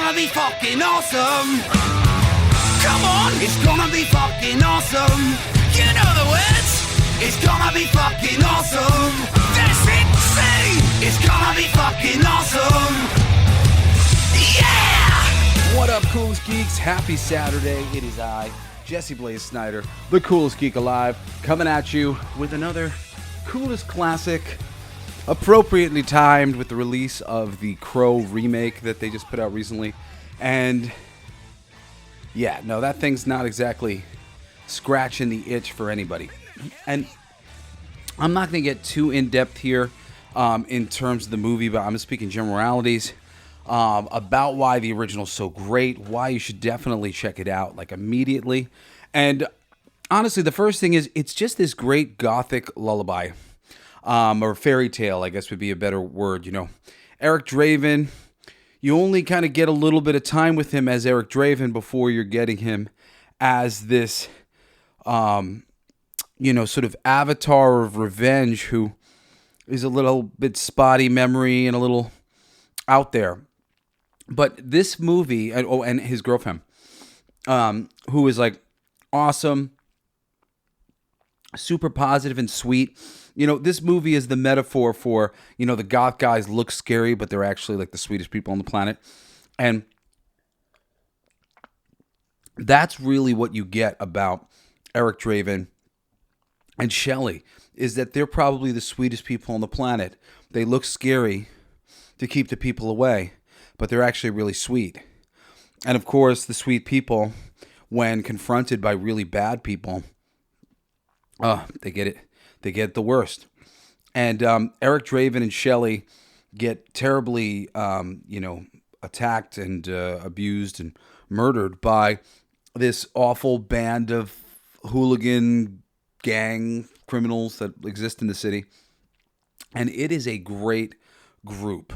gonna be fucking awesome. Come on, it's gonna be fucking awesome. You know the words. It's gonna be fucking awesome. That's it, see. It's gonna be fucking awesome. Yeah! What up, Coolest Geeks? Happy Saturday. It is I, Jesse Blaze Snider, the Coolest Geek Alive, coming at you with another Coolest Classic, appropriately timed with the release of the Crow remake that they just put out recently. And yeah, no, that thing's not exactly scratching the itch for anybody. And I'm not going to get too in-depth here in terms of the movie, but I'm just speaking generalities about why the original's so great, why you should definitely check it out, like, immediately. And honestly, the first thing is, it's just this great gothic lullaby, or fairy tale, I guess would be a better word, you know. Eric Draven, you only kind of get a little bit of time with him as Eric Draven before you're getting him as this, you know, sort of avatar of revenge who is a little bit spotty memory and a little out there. But this movie, and his girlfriend, who is like awesome, super positive and sweet. You know, this movie is the metaphor for, you know, the goth guys look scary, but they're actually like the sweetest people on the planet. And that's really what you get about Eric Draven and Shelley, is that they're probably the sweetest people on the planet. They look scary to keep the people away, but they're actually really sweet. And of course, the sweet people, when confronted by really bad people, they get it. They get the worst. And Eric Draven and Shelley get terribly, you know, attacked and abused and murdered by this awful band of hooligan gang criminals that exist in the city. And it is a great group.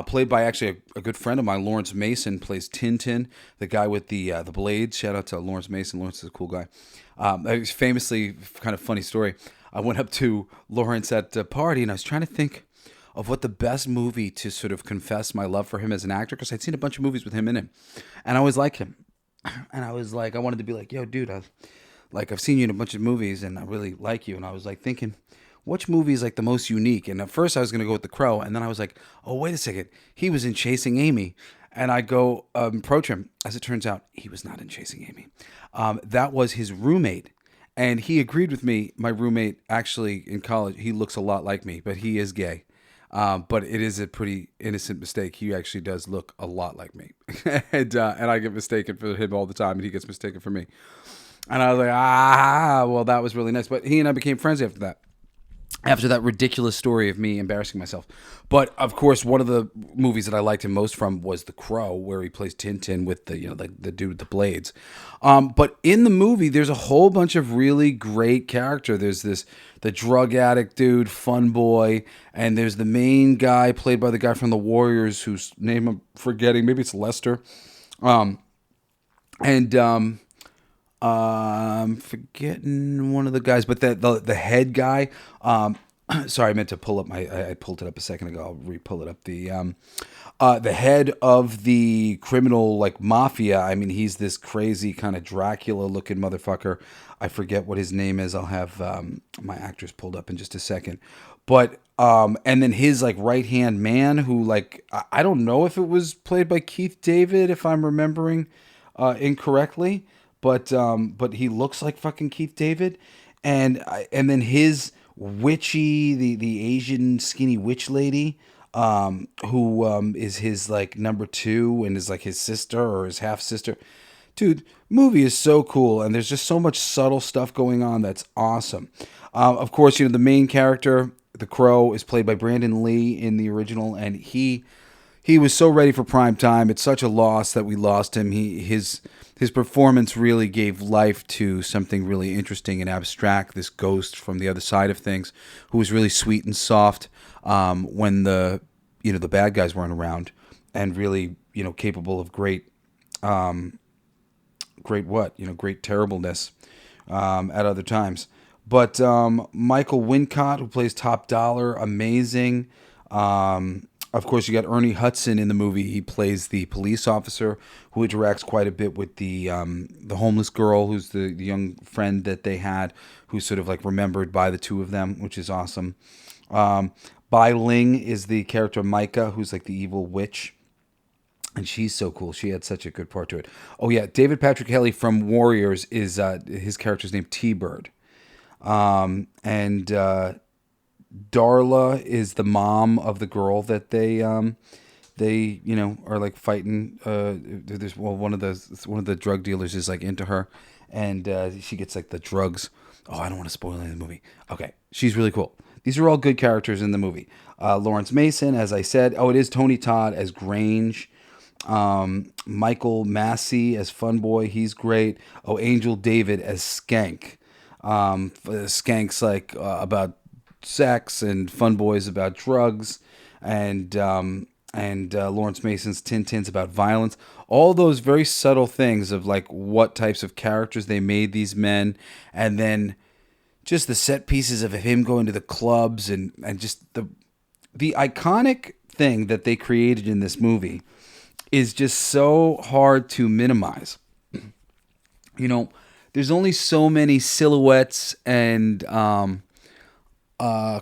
Played by actually a good friend of mine, Lawrence Mason, plays Tintin, the guy with the blades. Shout out to Lawrence Mason. Lawrence is a cool guy. Famously, kind of funny story. I went up to Lawrence at a party, and I was trying to think of what the best movie to sort of confess my love for him as an actor, because I'd seen a bunch of movies with him in it, and I always liked him. And I was like, I wanted to be like, yo, dude, I've seen you in a bunch of movies, and I really like you. And I was like thinking, which movie is like the most unique? And at first I was going to go with The Crow. And then I was like, oh, wait a second. He was in Chasing Amy. And I go approach him. As it turns out, he was not in Chasing Amy. That was his roommate. And he agreed with me. My roommate, actually, in college, he looks a lot like me, but he is gay. But it is a pretty innocent mistake. He actually does look a lot like me. and I get mistaken for him all the time, and he gets mistaken for me. And I was like, well, that was really nice. But he and I became friends after that. After that ridiculous story of me embarrassing myself. But of course, one of the movies that I liked him most from was The Crow, where he plays Tintin with the, you know, the dude with the blades. But in the movie, there's a whole bunch of really great character. There's the drug addict dude, Fun Boy, and there's the main guy played by the guy from The Warriors, whose name I'm forgetting. Maybe it's Lester. I'm forgetting one of the guys, but the head guy. Sorry, I meant to pull up I pulled it up a second ago. I'll re-pull it up. The head of the criminal, like, mafia. I mean, he's this crazy kind of Dracula-looking motherfucker. I forget what his name is. I'll have my actors pulled up in just a second. But and then his, like, right-hand man, who, like, I don't know if it was played by Keith David, if I'm remembering incorrectly. But he looks like fucking Keith David, and then his witchy, the Asian skinny witch lady, who is his, like, number two and is like his sister or his half sister. Dude, movie is so cool, and there's just so much subtle stuff going on that's awesome. Of course, you know, the main character, the Crow, is played by Brandon Lee in the original, and he was so ready for prime time. It's such a loss that we lost him. His performance really gave life to something really interesting and abstract, this ghost from the other side of things, who was really sweet and soft when the bad guys weren't around, and really, you know, capable of great terribleness at other times. But Michael Wincott, who plays Top Dollar, amazing. Of course, you got Ernie Hudson in the movie. He plays the police officer who interacts quite a bit with the homeless girl, who's the young friend that they had, who's sort of like remembered by the two of them, which is awesome. Bai Ling is the character Micah, who's like the evil witch. And she's so cool. She had such a good part to it. Oh, yeah. David Patrick Kelly from Warriors is his character's named T-Bird. And Darla is the mom of the girl that they are like fighting. There's one of the drug dealers is like into her, and she gets like the drugs. Oh, I don't want to spoil any of the movie. Okay, she's really cool. These are all good characters in the movie. Lawrence Mason, as I said. Oh, it is Tony Todd as Grange. Michael Massey as Funboy. He's great. Oh, Angel David as Skank. Skank's like about sex, and Funboy's about drugs, and Lawrence Mason's Tintin's about violence. All those very subtle things of like what types of characters they made these men, and then just the set pieces of him going to the clubs, and just the iconic thing that they created in this movie is just so hard to minimize. You know, there's only so many silhouettes and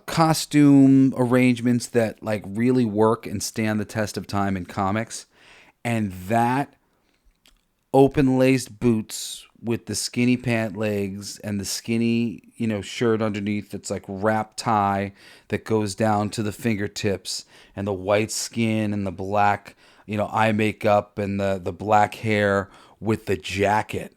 costume arrangements that like really work and stand the test of time in comics, and that open-laced boots with the skinny pant legs and the skinny, shirt underneath that's like wrap tie that goes down to the fingertips, and the white skin and the black, eye makeup, and the black hair with the jacket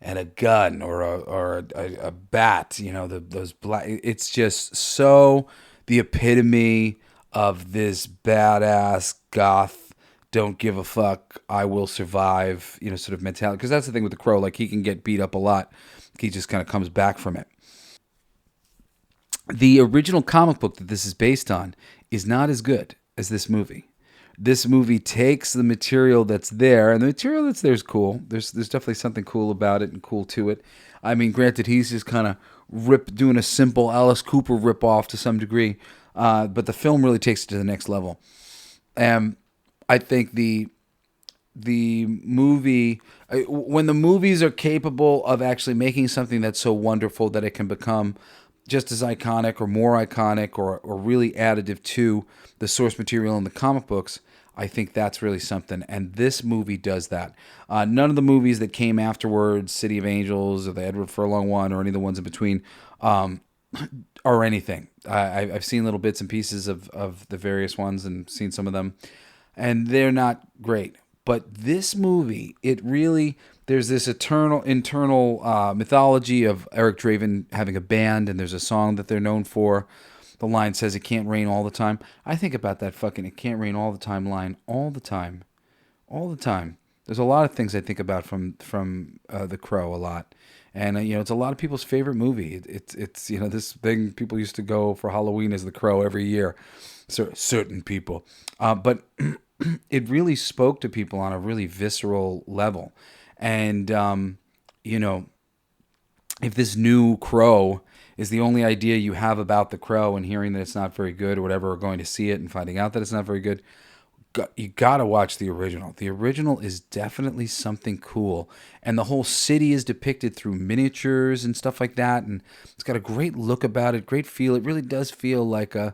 and a gun or a bat, those black. It's just so the epitome of this badass goth, don't give a fuck, I will survive, sort of mentality. Because that's the thing with the Crow, like he can get beat up a lot, he just kind of comes back from it. The original comic book that this is based on is not as good as this movie. This movie takes the material that's there, and the material that's there is cool. There's definitely something cool about it and cool to it. I mean, granted, he's just kind of doing a simple Alice Cooper ripoff to some degree, but the film really takes it to the next level. I think the movie, when the movies are capable of actually making something that's so wonderful that it can become just as iconic or more iconic or really additive to the source material in the comic books, I think that's really something. And this movie does that. None of the movies that came afterwards, City of Angels or the Edward Furlong one or any of the ones in between, are anything. I've seen little bits and pieces of the various ones and seen some of them, and they're not great. But this movie, it really, there's this internal mythology of Eric Draven having a band, and there's a song that they're known for. The line says, "It can't rain all the time." I think about that fucking "it can't rain all the time" line all the time. All the time. There's a lot of things I think about from The Crow a lot. And, it's a lot of people's favorite movie. It's this thing people used to go for Halloween as The Crow every year. Certain people. But it really spoke to people on a really visceral level. And, if this new Crow is the only idea you have about The Crow, and hearing that it's not very good or whatever, or going to see it and finding out that it's not very good, you gotta watch the original. The original is definitely something cool, and the whole city is depicted through miniatures and stuff like that, and it's got a great look about it, great feel. It really does feel like a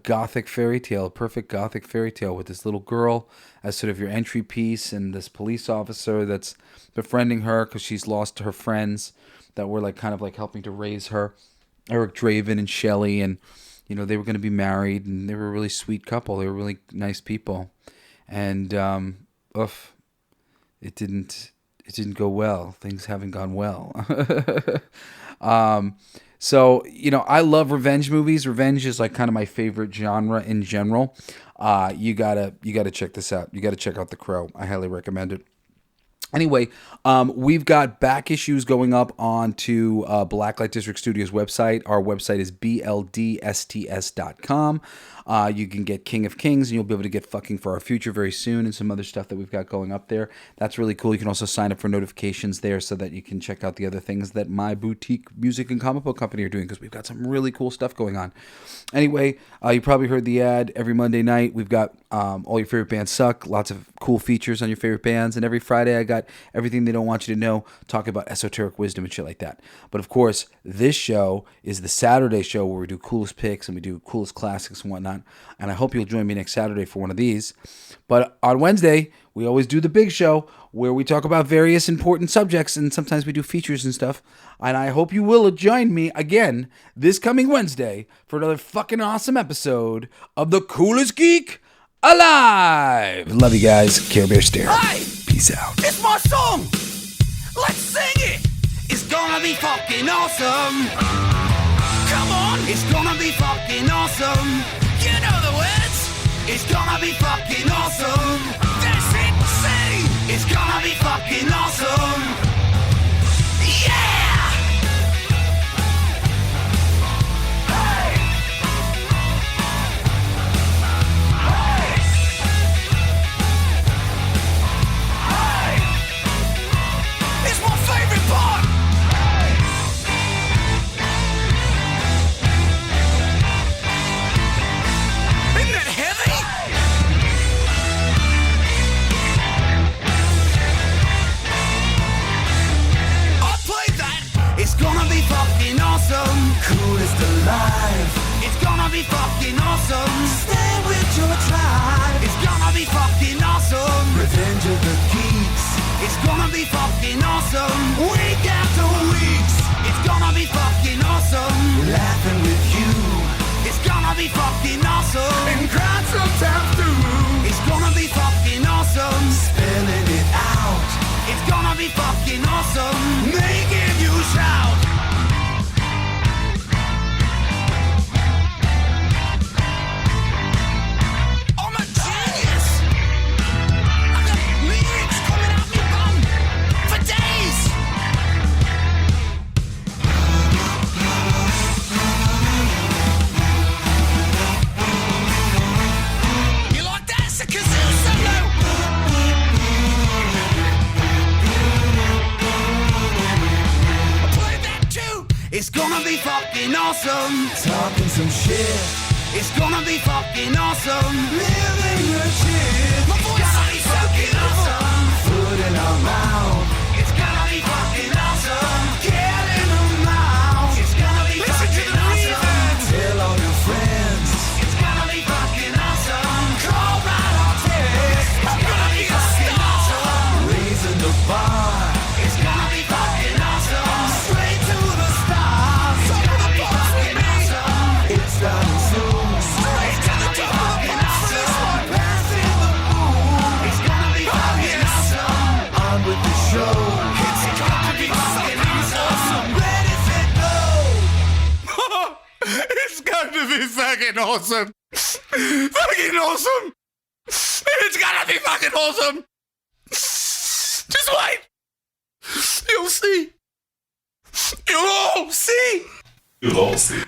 gothic fairy tale, a perfect gothic fairy tale, with this little girl as sort of your entry piece, and this police officer that's befriending her because she's lost her friends that were like kind of like helping to raise her, Eric Draven and Shelley, and they were going to be married, and they were a really sweet couple. They were really nice people, and it didn't go well. Things haven't gone well. So I love revenge movies. Revenge is like kind of my favorite genre in general. You gotta check this out. You gotta check out The Crow. I highly recommend it. Anyway, we've got back issues going up onto Blacklight District Studios website. Our website is bldsts.com. You can get King of Kings, and you'll be able to get Fucking for Our Future very soon, and some other stuff that we've got going up there. That's really cool. You can also sign up for notifications there so that you can check out the other things that my boutique music and comic book company are doing, because we've got some really cool stuff going on. Anyway, you probably heard the ad. Every Monday night, we've got All Your Favorite Bands Suck, lots of cool features on your favorite bands, and every Friday I got Everything They Don't Want You to Know, talking about esoteric wisdom and shit like that. But of course, this show is the Saturday show where we do coolest picks and we do coolest classics and whatnot. And I hope you'll join me next Saturday for one of these. But on Wednesday, we always do the big show where we talk about various important subjects, and sometimes we do features and stuff. And I hope you will join me again this coming Wednesday for another fucking awesome episode of The Coolest Geek Alive. Love you guys. Care Bear Stare. Hey! Peace out. It's my song! Let's sing it! It's gonna be fucking awesome! Come on! It's gonna be fucking awesome! You know the words! It's gonna be fucking awesome! That's it! Say! It's gonna be fucking awesome! Yeah! Hey! Hey! Hey! It's my favorite part! Isn't that heavy? I'll play that. It's gonna be fucking awesome. Coolest alive. It's gonna be fucking awesome. Stay with your tribe. It's gonna be fucking awesome. Revenge of the Geeks. It's gonna be fucking awesome. Week after weeks. It's gonna be fucking awesome. Laughing with you. It's gonna be fucking awesome. And crying sometimes too. It's gonna be fucking awesome. Spelling it out. It's gonna be fucking awesome. Making you shout. I'm a genius. I got lyrics coming out my bum for days. You like that? It's a kazoo solo. I played that too. It's gonna be fucking awesome. Talking some shit. It's gonna be fucking awesome. Living the shit. My voice is fucking awesome. Food in our mouth. It's gonna be fucking awesome. Cat in the mouth. It's gonna be fucking awesome. Tell all your friends. It's gonna be fucking awesome. Call right on text. It's gonna be fucking awesome. Raising the bar. It's gonna be fucking awesome. Straight to the stars. It's gonna be fucking awesome. It's starting soon. Straight to the top. Awesome. Passing the moon. It's gonna be fucking awesome. On with the show. It's gonna be fucking awesome. Ready, set, go. It's got to be fucking awesome. Fucking awesome. It's gotta be fucking awesome. Just wait. You'll see. You'll all see. You'll all see.